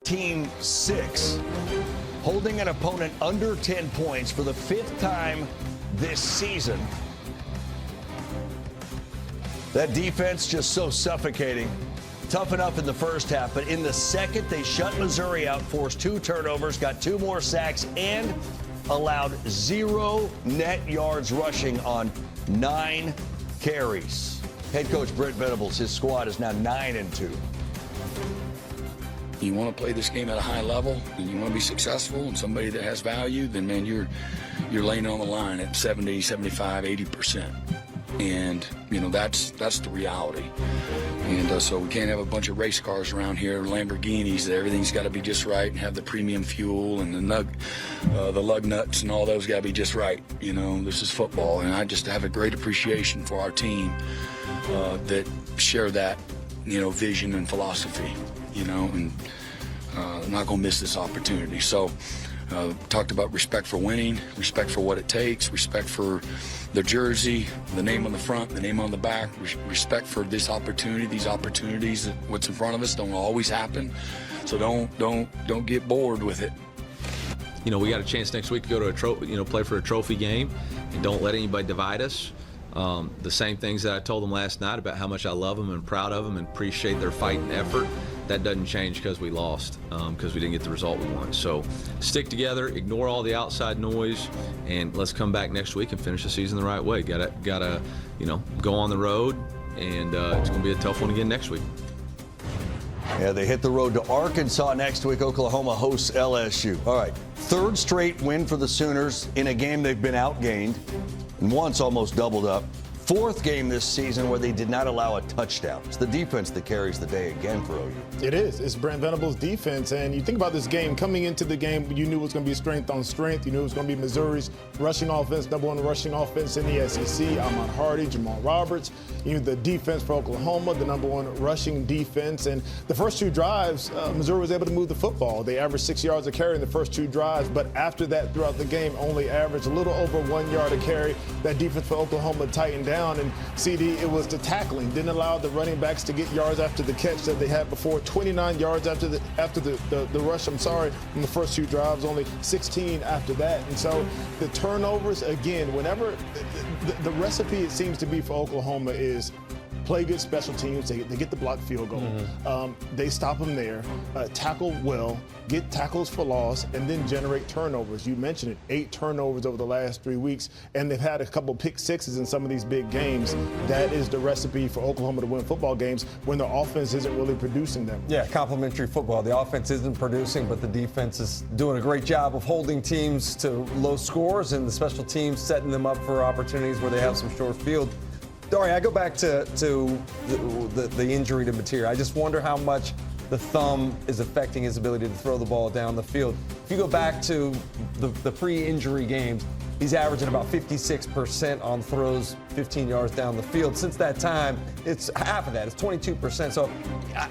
Team 6, holding an opponent under 10 points for the 5th time this season. That defense just so suffocating. Tough enough in the first half, but in the second, they shut Missouri out, forced 2 turnovers, got 2 more sacks, and allowed 0 net yards rushing on 9 carries. Head coach Brent Venables, his squad is now 9-2. You want to play this game at a high level, and you want to be successful, and somebody that has value, then, man, you're laying on the line at 70, 75, 80%. And, you know, that's the reality. And so we can't have a bunch of race cars around here, Lamborghinis, that everything's got to be just right, and have the premium fuel and the lug nuts and all those got to be just right. You know, this is football, and I just have a great appreciation for our team that share that, you know, vision and philosophy, you know, and I'm not going to miss this opportunity. So talked about respect for winning, respect for what it takes, respect for the jersey, the name on the front, the name on the back, respect for this opportunity, these opportunities, what's in front of us don't always happen. So don't get bored with it. You know, we got a chance next week to go to play for a trophy game, and don't let anybody divide us. The same things that I told them last night about how much I love them and proud of them and appreciate their fight and effort. That doesn't change because we lost, because we didn't get the result we wanted. So stick together, ignore all the outside noise, and let's come back next week and finish the season the right way. Gotta go on the road, and it's gonna be a tough one again next week. Yeah, they hit the road to Arkansas next week. Oklahoma hosts LSU. All right, 3rd straight win for the Sooners in a game they've been outgained and once almost doubled up. 4th game this season where they did not allow a touchdown. It's the defense that carries the day again for OU. It is. It's Brent Venables' defense. And you think about this game, coming into the game, you knew it was going to be strength on strength. You knew it was going to be Missouri's rushing offense, #1 rushing offense in the SEC. Ahmad Hardy, Jamal Roberts. You knew the defense for Oklahoma, the #1 rushing defense. And the first 2 drives, Missouri was able to move the football. They averaged 6 yards a carry in the first 2 drives. But after that, throughout the game, only averaged a little over 1 yard a carry. That defense for Oklahoma tightened down. And CD, it was the tackling. Didn't allow the running backs to get yards after the catch that they had before. 29 yards after the rush, in the first 2 drives, only 16 after that. And so the turnovers, again, whenever the recipe it seems to be for Oklahoma is play good special teams. They get the blocked field goal. They stop them there, tackle well, get tackles for loss, and then generate turnovers. You mentioned it, 8 turnovers over the last 3 weeks, and they've had a couple pick sixes in some of these big games. That is the recipe for Oklahoma to win football games when their offense isn't really producing them. Yeah, complementary football. The offense isn't producing, but the defense is doing a great job of holding teams to low scores, and the special teams setting them up for opportunities where they have some short field. Dari, I go back to the injury to Mateer. I just wonder how much the thumb is affecting his ability to throw the ball down the field. If you go back to the pre-injury games, he's averaging about 56% on throws 15 yards down the field. Since that time, it's half of that. It's 22%. So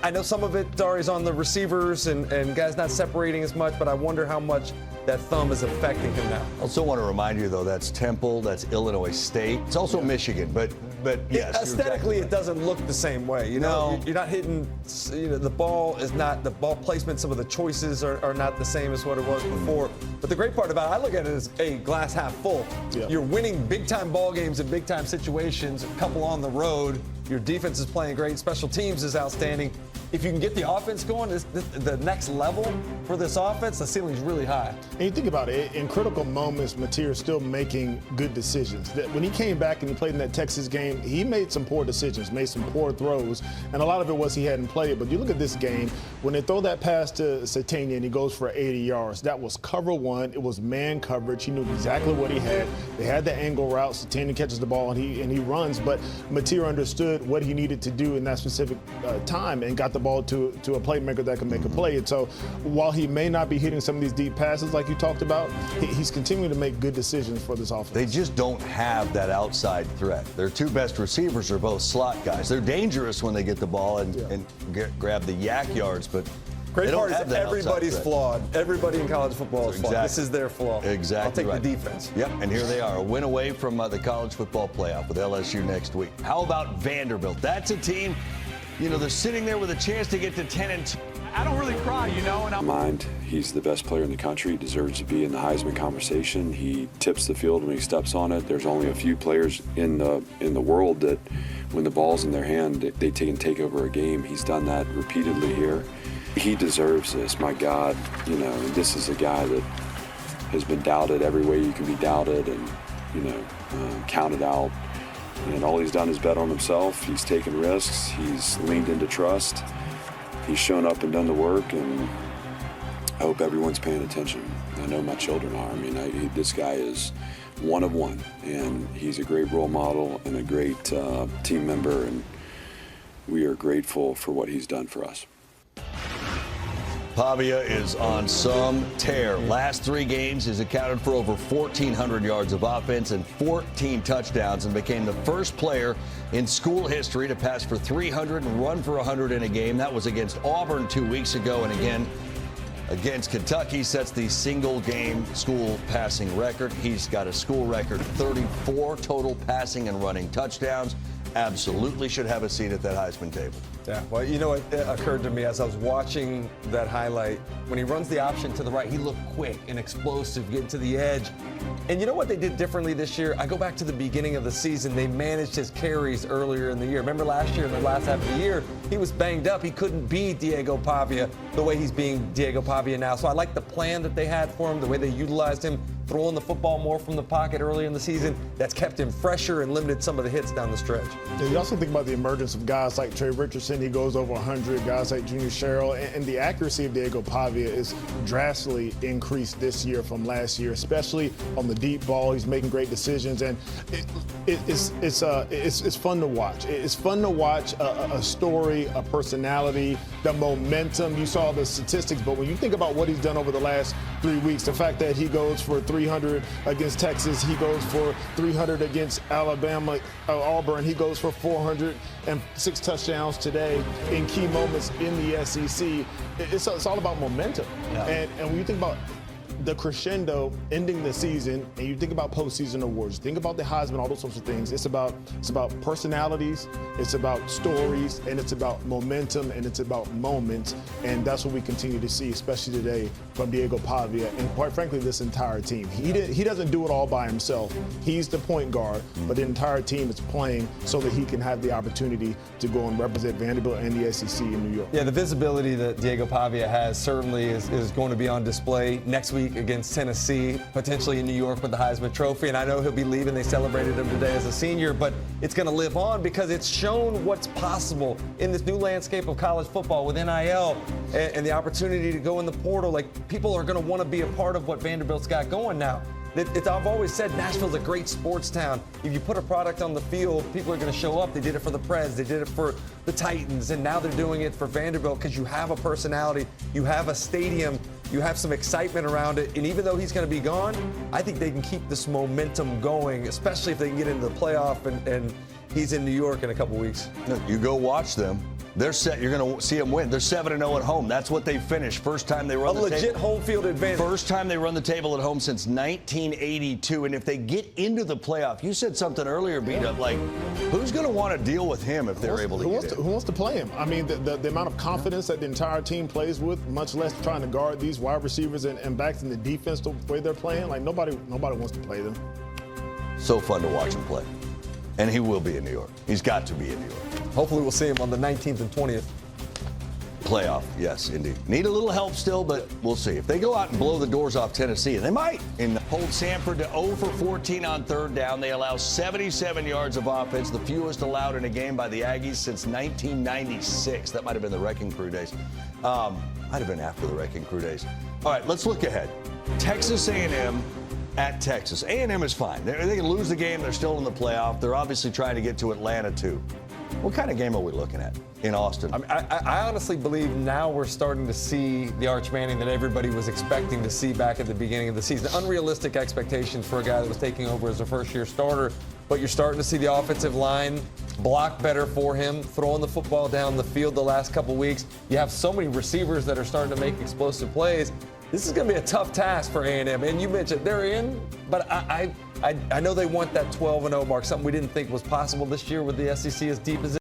I know some of it, Dari, is on the receivers and guys not separating as much, but I wonder how much that thumb is affecting him now. I also want to remind you, though, that's Temple, that's Illinois State. It's also Michigan, but yes. Aesthetically, it doesn't look the same way. You know, you're not hitting, the ball is not, the ball placement, some of the choices are not the same as what it was before. But the great part about it, I look at it as a glass half full. Yeah. You're winning big-time ball games in big-time situations, a couple on the road. Your defense is playing great. Special teams is outstanding. If you can get the offense going, the next level for this offense, the ceiling's really high. And you think about it, in critical moments, Mateer is still making good decisions. When he came back and he played in that Texas game, he made some poor decisions, made some poor throws, and a lot of it was he hadn't played. But you look at this game, when they throw that pass to Satania and he goes for 80 yards, that was cover one. It was man coverage. He knew exactly what he had. They had the angle route. Satania catches the ball and he runs. But Mateer understood what he needed to do in that specific time and got the ball to a playmaker that can make a play. And so while he may not be hitting some of these deep passes like you talked about, he's continuing to make good decisions for this offense. They just don't have that outside threat. Their 2 best receivers are both slot guys. They're dangerous when they get the ball and grab the yak yards, but great part is everybody's flawed. Everybody in college football is flawed. This is their flaw. Exactly. I'll take the defense. Yep, and here they are, a win away from the college football playoff with LSU next week. How about Vanderbilt? That's a team, they're sitting there with a chance to get to 10-2. I don't really cry, you know. And He's the best player in the country. He deserves to be in the Heisman conversation. He tips the field when he steps on it. There's only a few players in the world that, when the ball's in their hand, they can take over a game. He's done that repeatedly here. He deserves this. My God, you know, this is a guy that has been doubted every way you can be doubted, and counted out. And all he's done is bet on himself. He's taken risks. He's leaned into trust. He's shown up and done the work, and I hope everyone's paying attention. I know my children are. I mean, this guy is one of one, and he's a great role model and a great team member, and we are grateful for what he's done for us. Pavia is on some tear. Last 3 games, he's accounted for over 1,400 yards of offense and 14 touchdowns, and became the first player in school history to pass for 300 and run for 100 in a game. That was against Auburn 2 weeks ago, and again against Kentucky, sets the single game school passing record. He's got a school record 34 total passing and running touchdowns. Absolutely should have a seat at that Heisman table. Yeah, well, you know, it occurred to me as I was watching that highlight. When he runs the option to the right, he looked quick and explosive, getting to the edge. And you know what they did differently this year? I go back to the beginning of the season. They managed his carries earlier in the year. Remember last year, in the last half of the year, he was banged up. He couldn't be Diego Pavia the way he's being Diego Pavia now. So I like the plan that they had for him, the way they utilized him, throwing the football more from the pocket early in the season. That's kept him fresher and limited some of the hits down the stretch. Yeah, you also think about the emergence of guys like Trey Richardson. He goes over 100. Guys like Junior Sherrill. And the accuracy of Diego Pavia is drastically increased this year from last year, especially on the deep ball. He's making great decisions, and it's fun to watch. It's fun to watch a story, a personality, the momentum. You saw the statistics, but when you think about what he's done over the last 3 weeks, the fact that he goes for 300 against Texas, he goes for 300 against Alabama, Auburn, he goes for 406 touchdowns today in key moments in the SEC. It's all about momentum. Yeah. And when you think about the crescendo ending the season, and you think about postseason awards, think about the Heisman, all those sorts of things. It's about personalities, it's about stories, and it's about momentum, and it's about moments. And that's what we continue to see, especially today, from Diego Pavia, and quite frankly, this entire team. He doesn't do it all by himself. He's the point guard, but the entire team is playing so that he can have the opportunity to go and represent Vanderbilt and the SEC in New York. Yeah, the visibility that Diego Pavia has certainly is going to be on display next week against Tennessee, potentially in New York with the Heisman Trophy. And I know he'll be leaving. They celebrated him today as a senior, but it's going to live on because it's shown what's possible in this new landscape of college football with NIL and the opportunity to go in the portal. Like, people are going to want to be a part of what Vanderbilt's got going now. I've always said Nashville's a great sports town. If you put a product on the field, people are going to show up. They did it for the Preds. They did it for the Titans. And now they're doing it for Vanderbilt because you have a personality. You have a stadium. You have some excitement around it. And even though he's going to be gone, I think they can keep this momentum going, especially if they can get into the playoff and he's in New York in a couple weeks. You go watch them. They're set. You're going to see them win. They're 7-0 at home. That's what they finished. First time they run the table. A legit home field advantage. First time they run the table at home since 1982. And if they get into the playoff, you said something earlier, B-Dub, like, who's going to want to deal with him if they're able to get in? Who wants to play him? I mean, the amount of confidence that the entire team plays with, much less trying to guard these wide receivers and backs in the defense the way they're playing. Like, nobody wants to play them. So fun to watch him play. And he will be in New York. He's got to be in New York. Hopefully we'll see him on the 19th and 20th. Playoff, yes, indeed. Need a little help still, but we'll see. If they go out and blow the doors off Tennessee, and they might, and hold Samford to 0 for 14 on third down, they allow 77 yards of offense, the fewest allowed in a game by the Aggies since 1996. That might have been the Wrecking Crew days. Might have been after the Wrecking Crew days. All right, let's look ahead. Texas A&M at Texas. A&M is fine. They can lose the game. They're still in the playoff. They're obviously trying to get to Atlanta, too. What kind of game are we looking at in Austin? I honestly believe now we're starting to see the Arch Manning that everybody was expecting to see back at the beginning of the season. Unrealistic expectations for a guy that was taking over as a first-year starter, but you're starting to see the offensive line block better for him, throwing the football down the field the last couple weeks. You have so many receivers that are starting to make explosive plays. This is going to be a tough task for A&M. And you mentioned they're in, but I know they want that 12-0 mark, something we didn't think was possible this year with the SEC as deep as it